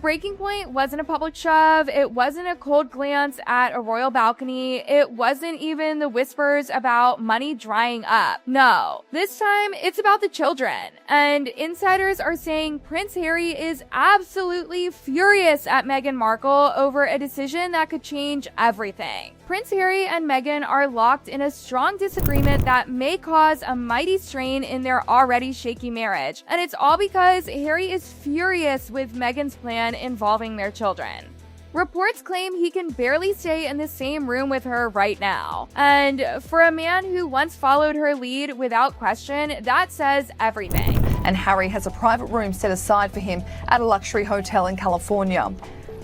breaking point wasn't a public shove. It wasn't a cold glance at a royal balcony. It wasn't even the whispers about money drying up. No, this time it's about the children. And insiders are saying Prince Harry is absolutely furious at Meghan Markle over a decision that could change everything. Prince Harry and Meghan are locked in a strong disagreement that may cause a mighty strain in their already shaky marriage. And it's all because Harry is furious with Meghan's plan involving their children. Reports claim he can barely stay in the same room with her right now. And for a man who once followed her lead without question, that says everything. And Harry has a private room set aside for him at a luxury hotel in California.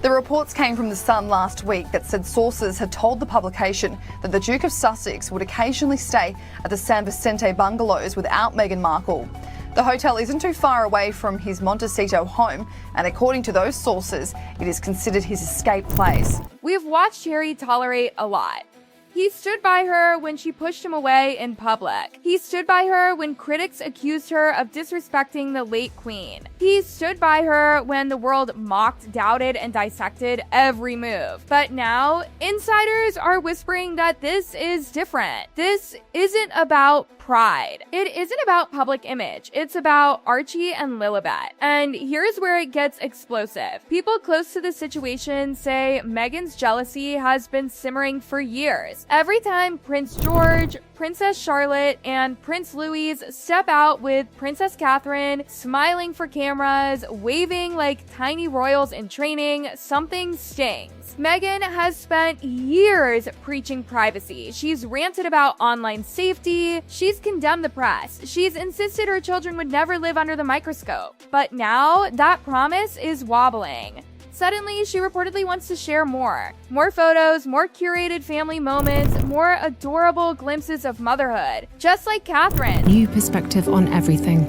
The reports came from The Sun last week that said sources had told the publication that the Duke of Sussex would occasionally stay at the San Vicente bungalows without Meghan Markle. The hotel isn't too far away from his Montecito home, and according to those sources, it is considered his escape place. We've watched Harry tolerate a lot. He stood by her when she pushed him away in public. He stood by her when critics accused her of disrespecting the late Queen. He stood by her when the world mocked, doubted, and dissected every move. But now, insiders are whispering that this is different. This isn't about pride. It isn't about public image. It's about Archie and Lilibet. And here's where it gets explosive. People close to the situation say Meghan's jealousy has been simmering for years. Every time Prince George, Princess Charlotte, and Prince Louis step out with Princess Catherine, smiling for cameras, waving like tiny royals in training, something stings. Meghan has spent years preaching privacy. She's ranted about online safety. She's condemned the press. She's insisted her children would never live under the microscope. But now that promise is wobbling. Suddenly, she reportedly wants to share more. More photos, more curated family moments, more adorable glimpses of motherhood. Just like Catherine. New perspective on everything.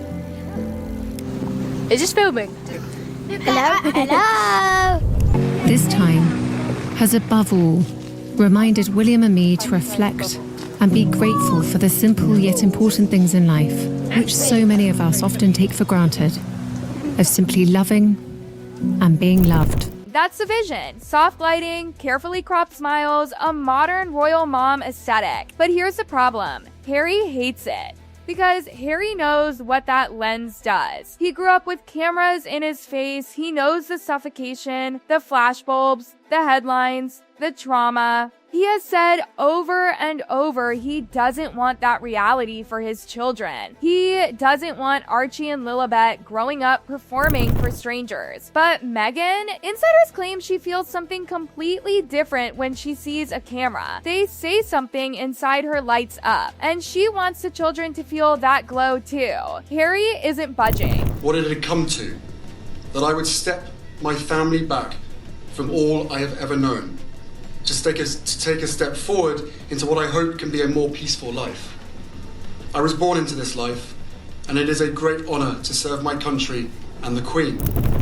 Is this filming? Hello? Hello? This time has above all reminded William and me to reflect and be grateful for the simple yet important things in life, which so many of us often take for granted, of simply loving and being loved. That's the vision. Soft lighting, carefully cropped smiles, a modern royal mom aesthetic. But here's the problem. Harry hates it. Because Harry knows what that lens does. He grew up with cameras in his face. He knows the suffocation, the flashbulbs, the headlines, the trauma. He has said over and over he doesn't want that reality for his children. He doesn't want Archie and Lilibet growing up performing for strangers. But Meghan, insiders claim she feels something completely different when she sees a camera. They say something inside her lights up, and she wants the children to feel that glow too. Harry isn't budging. What did it come to? That I would step my family back from all I have ever known. To take a step forward into what I hope can be a more peaceful life. I was born into this life, and it is a great honor to serve my country and the Queen.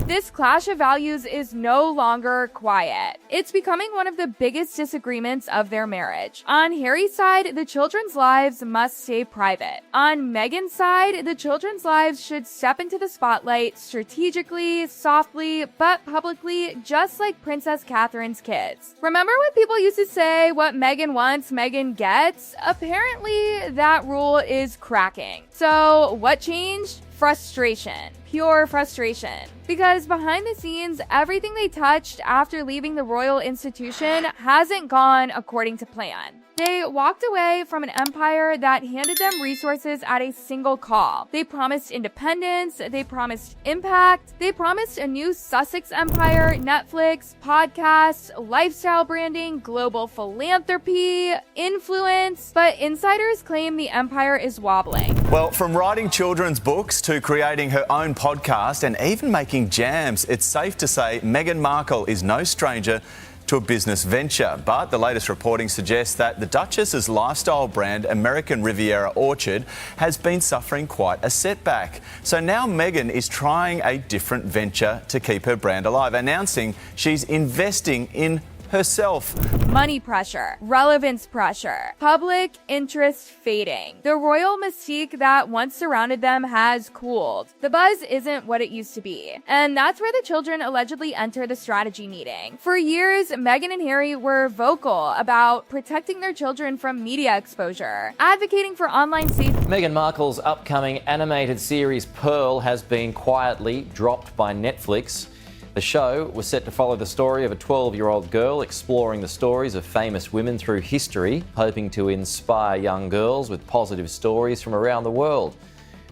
This clash of values is no longer quiet. It's becoming one of the biggest disagreements of their marriage. On Harry's side, the children's lives must stay private. On Meghan's side, the children's lives should step into the spotlight strategically, softly, but publicly, just like Princess Catherine's kids. Remember when people used to say what Meghan wants, Meghan gets? Apparently, that rule is cracking. So, what changed? Frustration. Pure frustration. Because behind the scenes, everything they touched after leaving the royal institution hasn't gone according to plan. They walked away from an empire that handed them resources at a single call. They promised independence, they promised impact, they promised a new Sussex empire, Netflix, podcasts, lifestyle branding, global philanthropy, influence, but insiders claim the empire is wobbling. Well, from writing children's books to creating her own podcast and even making jams, it's safe to say Meghan Markle is no stranger to a business venture. But the latest reporting suggests that the Duchess's lifestyle brand, American Riviera Orchard, has been suffering quite a setback. So now Meghan is trying a different venture to keep her brand alive, announcing she's investing in herself. money pressure, relevance pressure, public interest fading. The royal mystique that once surrounded them has cooled. The buzz isn't what it used to be. And that's where the children allegedly enter the strategy meeting. For years, Meghan and Harry were vocal about protecting their children from media exposure, advocating for online safety. Meghan Markle's upcoming animated series Pearl has been quietly dropped by Netflix. The show was set to follow the story of a 12-year-old girl exploring the stories of famous women through history, hoping to inspire young girls with positive stories from around the world.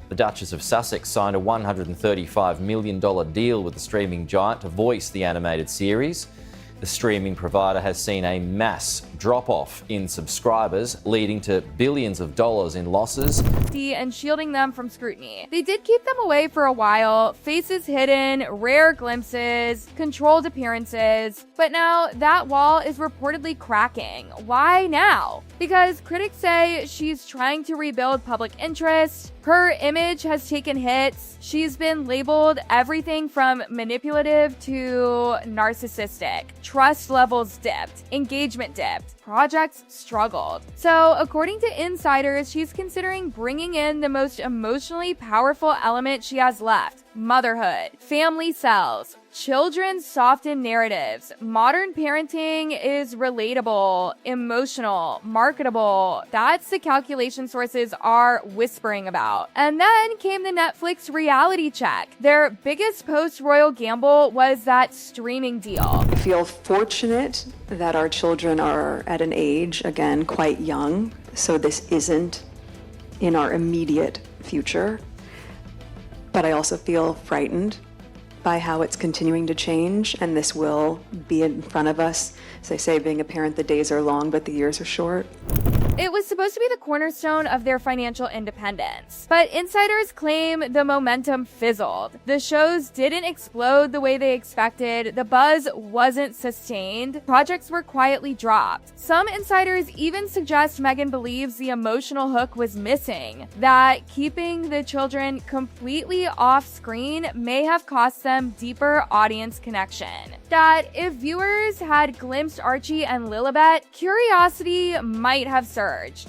The Duchess of Sussex signed a $135 million deal with the streaming giant to voice the animated series. The streaming provider has seen a mass drop-off in subscribers, leading to billions of dollars in losses. And shielding them from scrutiny. They did keep them away for a while, faces hidden, rare glimpses, controlled appearances, but now that wall is reportedly cracking. Why now? Because critics say she's trying to rebuild public interest, her image has taken hits, she's been labeled everything from manipulative to narcissistic, trust levels dipped, engagement dipped, projects struggled. So, according to insiders, she's considering bringing in the most emotionally powerful element she has left: motherhood, family cells, children's softened narratives. Modern parenting is relatable, emotional, marketable. That's the calculation sources are whispering about. And then came the Netflix reality check. Their biggest post-royal gamble was that streaming deal. I feel fortunate that our children are at an age, again, quite young, so this isn't in our immediate future. But I also feel frightened by how it's continuing to change, and this will be in front of us. As I say, being a parent, the days are long, but the years are short. It was supposed to be the cornerstone of their financial independence, but insiders claim the momentum fizzled. The shows didn't explode the way they expected, the buzz wasn't sustained, projects were quietly dropped. Some insiders even suggest Meghan believes the emotional hook was missing, that keeping the children completely off screen may have cost them deeper audience connection. That if viewers had glimpsed Archie and Lilibet, curiosity might have surged.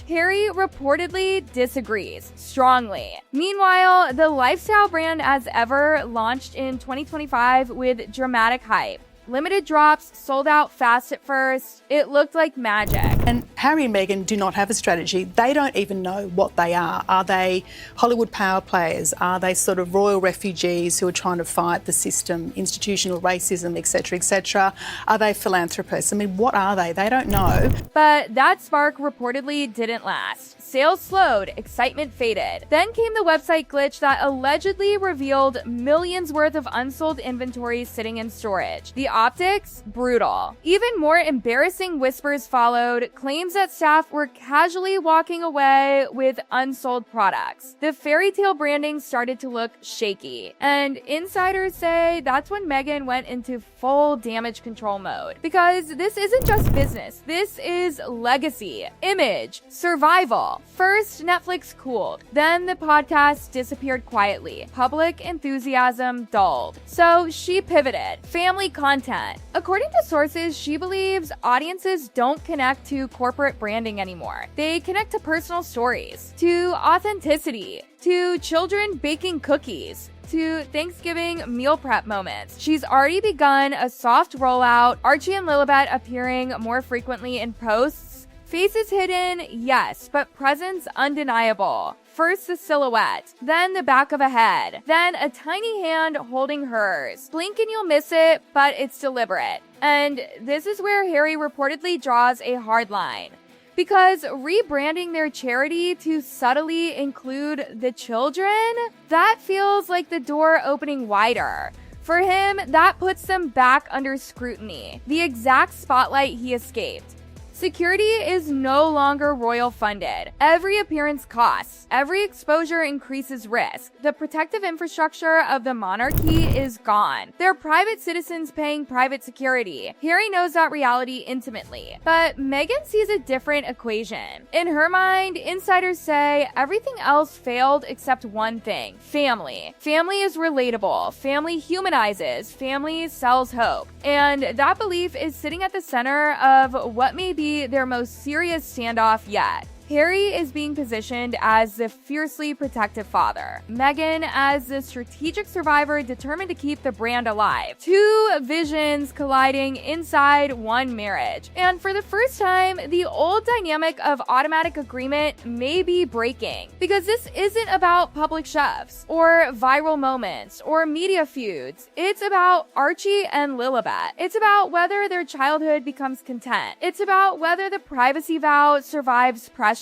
Harry reportedly disagrees strongly. Meanwhile, the lifestyle brand As Ever launched in 2025 with dramatic hype. Limited drops, sold out fast at first. It looked like magic. And Harry and Meghan do not have a strategy. They don't even know what they are. Are they Hollywood power players? Are they sort of royal refugees who are trying to fight the system, institutional racism, etc., etc.? Are they philanthropists? I mean, what are they? They don't know. But that spark reportedly didn't last. Sales slowed, excitement faded. Then came the website glitch that allegedly revealed millions worth of unsold inventory sitting in storage. The optics? Brutal. Even more embarrassing whispers followed, claims that staff were casually walking away with unsold products. The fairy tale branding started to look shaky, and insiders say that's when Meghan went into full damage control mode. Because this isn't just business, this is legacy, image, survival. First, Netflix cooled. Then the podcast disappeared quietly. Public enthusiasm dulled. So she pivoted. Family content. According to sources, she believes audiences don't connect to corporate branding anymore. They connect to personal stories, to authenticity, to children baking cookies, to Thanksgiving meal prep moments. She's already begun a soft rollout, Archie and Lilibet appearing more frequently in posts. Faces hidden, yes, but presence undeniable. First the silhouette, then the back of a head, then a tiny hand holding hers. Blink and you'll miss it, but it's deliberate. And this is where Harry reportedly draws a hard line. Because rebranding their charity to subtly include the children, that feels like the door opening wider. For him, that puts them back under scrutiny, the exact spotlight he escaped. Security is no longer royal funded. Every appearance costs. Every exposure increases risk. The protective infrastructure of the monarchy is gone. They're private citizens paying private security. Harry knows that reality intimately. But Meghan sees a different equation. In her mind, insiders say everything else failed except one thing: family. Family is relatable. Family humanizes. Family sells hope. And that belief is sitting at the center of what may be their most serious standoff yet. Harry is being positioned as the fiercely protective father. Meghan as the strategic survivor determined to keep the brand alive. Two visions colliding inside one marriage. And for the first time, the old dynamic of automatic agreement may be breaking. Because this isn't about public shoves, or viral moments, or media feuds. It's about Archie and Lilibet. It's about whether their childhood becomes content. It's about whether the privacy vow survives pressure.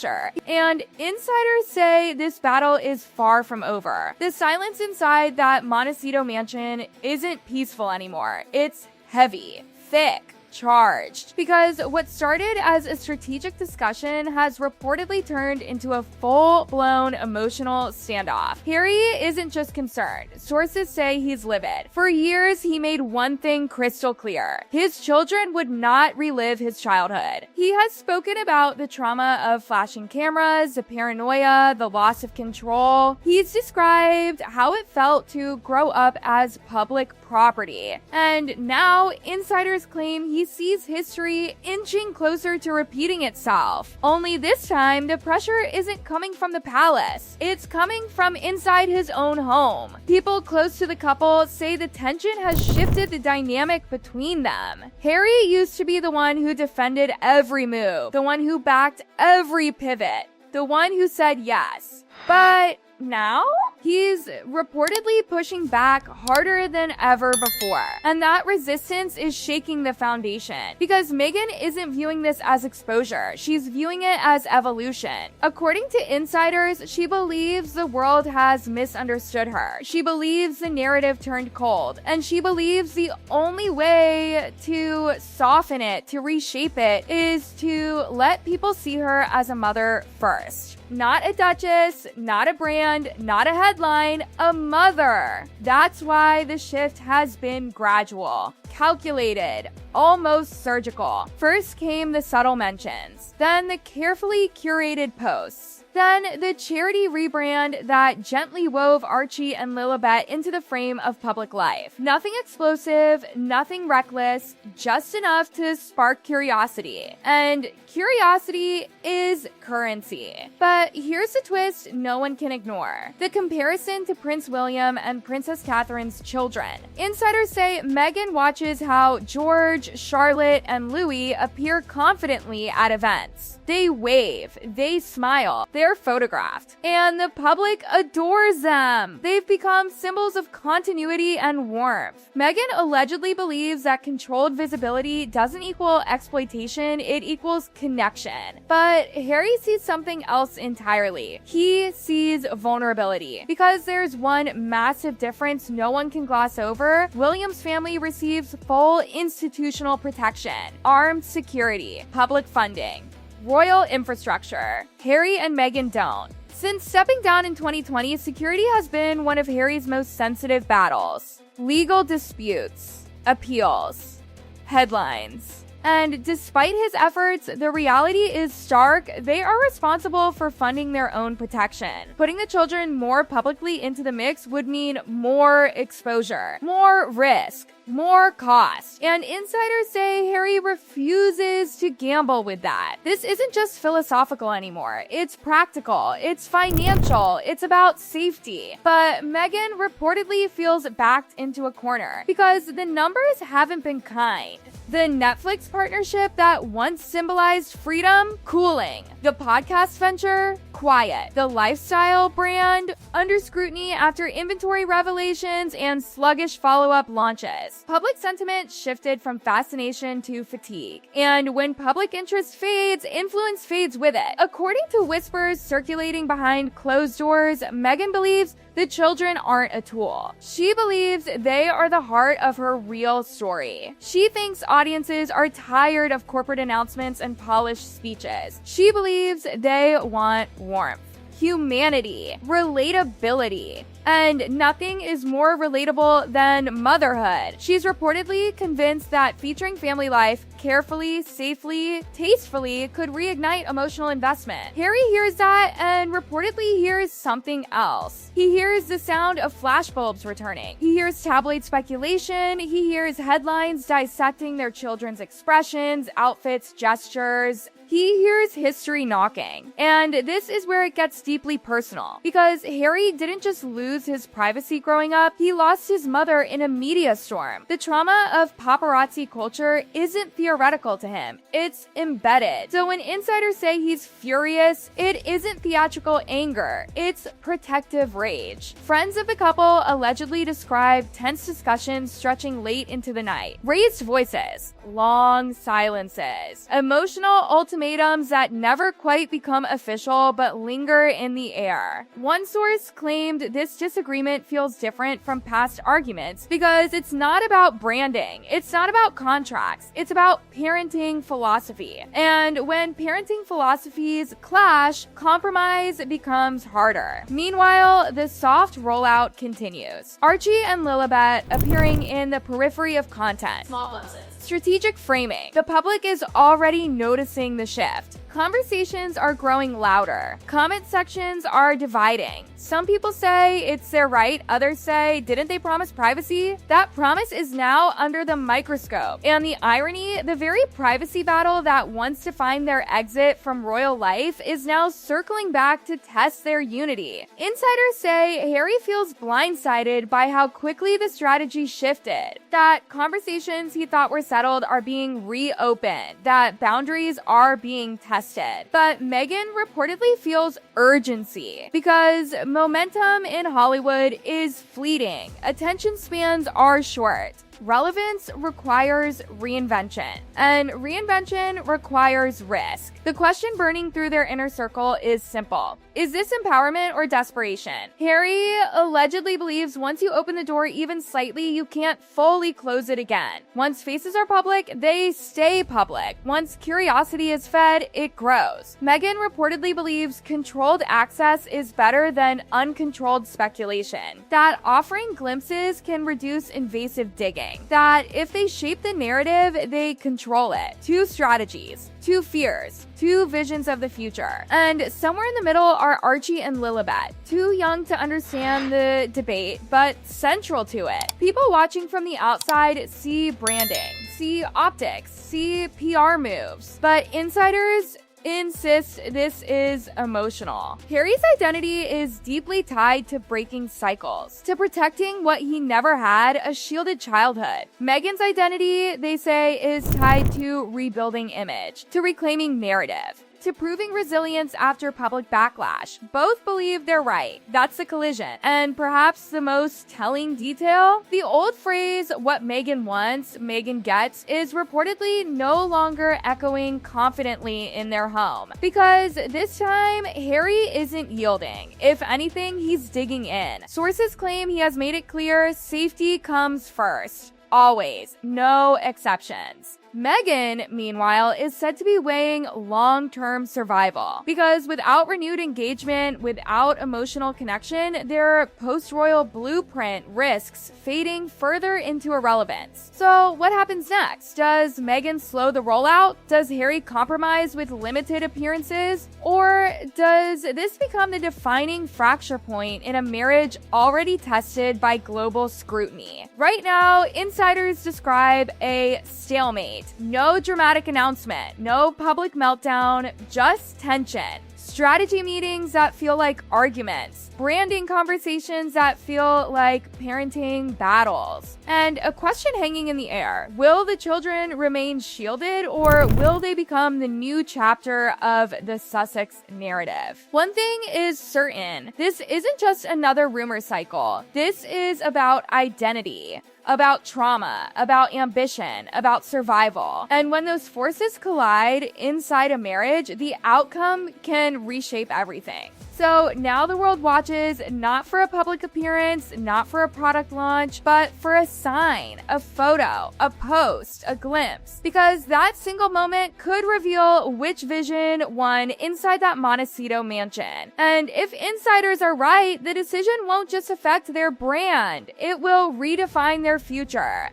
And insiders say this battle is far from over. The silence inside that Montecito mansion isn't peaceful anymore. It's heavy, thick, charged. Because what started as a strategic discussion has reportedly turned into a full-blown emotional standoff. Harry isn't just concerned. Sources say he's livid. For years, he made one thing crystal clear: his children would not relive his childhood. He has spoken about the trauma of flashing cameras, the paranoia, the loss of control. He's described how it felt to grow up as public property. And now, insiders claim he sees history inching closer to repeating itself. Only this time, the pressure isn't coming from the palace. It's coming from inside his own home. People close to the couple say the tension has shifted the dynamic between them. Harry used to be the one who defended every move, the one who backed every pivot, the one who said yes. But now, he's reportedly pushing back harder than ever before. And that resistance is shaking the foundation. Because Meghan isn't viewing this as exposure. She's viewing it as evolution. According to insiders, she believes the world has misunderstood her. She believes the narrative turned cold. And she believes the only way to soften it, to reshape it, is to let people see her as a mother first. Not a duchess, not a brand, not a headline, a mother. That's why the shift has been gradual, calculated, almost surgical. First came the subtle mentions, then the carefully curated posts. Then the charity rebrand that gently wove Archie and Lilibet into the frame of public life. Nothing explosive, nothing reckless, just enough to spark curiosity. And curiosity is currency. But here's the twist no one can ignore: the comparison to Prince William and Princess Catherine's children. Insiders say Meghan watches how George, Charlotte, and Louis appear confidently at events. They wave, they smile, they're photographed, and the public adores them. They've become symbols of continuity and warmth. Meghan allegedly believes that controlled visibility doesn't equal exploitation, it equals connection. But Harry sees something else entirely. He sees vulnerability. Because there's one massive difference no one can gloss over: William's family receives full institutional protection, armed security, public funding, royal infrastructure. Harry and Meghan don't. Since stepping down in 2020, security has been one of Harry's most sensitive battles. Legal disputes, appeals, headlines. And despite his efforts, the reality is stark. They are responsible for funding their own protection. Putting the children more publicly into the mix would mean more exposure, more risk, more cost. And insiders say Harry refuses to gamble with that. This isn't just philosophical anymore. It's practical, it's financial, it's about safety. But Meghan reportedly feels backed into a corner because the numbers haven't been kind. The Netflix partnership that once symbolized freedom, cooling. The podcast venture, quiet. The lifestyle brand under scrutiny after inventory revelations and sluggish follow-up launches. Public sentiment shifted from fascination to fatigue. And when public interest fades, influence fades with it. According to whispers circulating behind closed doors, Meghan believes the children aren't a tool. She believes they are the heart of her real story. She thinks audiences are tired of corporate announcements and polished speeches. She believes they want warmth, humanity, relatability. And nothing is more relatable than motherhood. She's reportedly convinced that featuring family life carefully, safely, tastefully could reignite emotional investment. Harry hears that and reportedly hears something else. He hears the sound of flashbulbs returning. He hears tabloid speculation. He hears headlines dissecting their children's expressions, outfits, gestures. He hears history knocking. And this is where it gets deeply personal, because Harry didn't just lose his privacy growing up, he lost his mother in a media storm. The trauma of paparazzi culture isn't theoretical to him, it's embedded. So when insiders say he's furious, it isn't theatrical anger, it's protective rage. Friends of the couple allegedly described tense discussions stretching late into the night, raised voices, long silences, emotional ultimatums that never quite become official but linger in the air. One source claimed this disagreement feels different from past arguments because it's not about branding, it's not about contracts, it's about parenting philosophy. And when parenting philosophies clash, compromise becomes harder. Meanwhile, the soft rollout continues. Archie and Lilibet appearing in the periphery of content. Small glimpses. Strategic framing. The public is already noticing the shift. Conversations are growing louder. Comment sections are dividing. Some people say it's their right, others say, didn't they promise privacy? That promise is now under the microscope. And the irony, the very privacy battle that once defined their exit from royal life is now circling back to test their unity. Insiders say Harry feels blindsided by how quickly the strategy shifted, that conversations he thought were settled are being reopened, that boundaries are being tested. But Meghan reportedly feels urgency because momentum in Hollywood is fleeting. Attention spans are short. Relevance requires reinvention, and reinvention requires risk. The question burning through their inner circle is simple. Is this empowerment or desperation? Harry allegedly believes once you open the door even slightly, you can't fully close it again. Once faces are public, they stay public. Once curiosity is fed, it grows. Meghan reportedly believes controlled access is better than uncontrolled speculation, that offering glimpses can reduce invasive digging, that if they shape the narrative, they control it. Two strategies, two fears, two visions of the future. And somewhere in the middle are Archie and Lilibet, too young to understand the debate, but central to it. People watching from the outside see branding, see optics, see PR moves, but insiders insist this is emotional. Harry's identity is deeply tied to breaking cycles, to protecting what he never had, a shielded childhood. Meghan's identity, they say, is tied to rebuilding image, to reclaiming narrative, to proving resilience after public backlash. Both believe they're right. That's the collision. And perhaps the most telling detail, the old phrase, what Meghan wants, Meghan gets, is reportedly no longer echoing confidently in their home. Because this time, Harry isn't yielding. If anything, he's digging in. Sources claim he has made it clear safety comes first. Always. No exceptions. Meghan, meanwhile, is said to be weighing long-term survival because without renewed engagement, without emotional connection, their post-royal blueprint risks fading further into irrelevance. So what happens next? Does Meghan slow the rollout? Does Harry compromise with limited appearances? Or does this become the defining fracture point in a marriage already tested by global scrutiny? Right now, insiders describe a stalemate. No dramatic announcement, no public meltdown, just tension. Strategy meetings that feel like arguments, branding conversations that feel like parenting battles, and a question hanging in the air. Will the children remain shielded, or will they become the new chapter of the Sussex narrative? One thing is certain, this isn't just another rumor cycle. This is about identity, about trauma, about ambition, about survival. And when those forces collide inside a marriage, the outcome can reshape everything. So now the world watches not for a public appearance, not for a product launch, but for a sign, a photo, a post, a glimpse. Because that single moment could reveal which vision won inside that Montecito mansion. And if insiders are right, the decision won't just affect their brand, it will redefine their future.